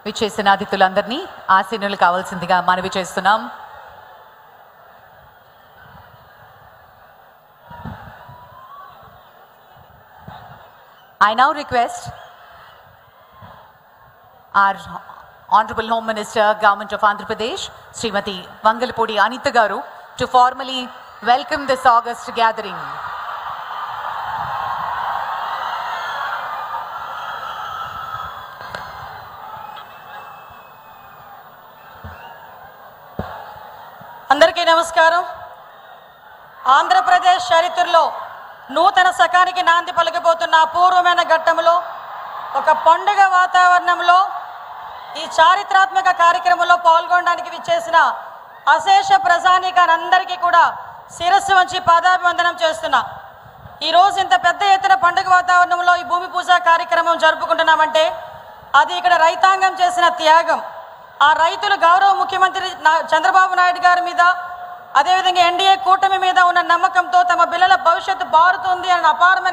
విచ్చేసిన అతిథులందరినీ ఆసీనులు కావాల్సిందిగా మనవి చేస్తున్నాం. I now request our Honorable Home Minister, Government of Andhra Pradesh, Srimati Vangalapudi Anitha Garu, to formally welcome this august gathering. అందరికీ నమస్కారం. ఆంధ్రప్రదేశ్ చరిత్రలో నూతన శకానికి నాంది పలకబోతున్న అపూర్వమైన ఘట్టంలో ఒక పండుగ వాతావరణంలో ఈ చారిత్రాత్మక కార్యక్రమంలో పాల్గొనడానికి విచ్చేసిన అశేష ప్రజానీకాన్ని అందరికీ కూడా శిరస్సు వంచి పాదాభివందనం చేస్తున్నా. ఈరోజు ఇంత పెద్ద ఎత్తున పండుగ వాతావరణంలో ఈ భూమి పూజ కార్యక్రమం జరుపుకుంటున్నామంటే అది ఇక్కడ రైతాంగం చేసిన త్యాగం. ఆ రైతులు గౌరవ ముఖ్యమంత్రి చంద్రబాబు నాయుడు గారి మీద, అదేవిధంగా ఎన్డీఏ కూటమి మీద ఉన్న నమ్మకంతో తమ పిల్లల భవిష్యత్తు బారుతుంది అనే అపారమైన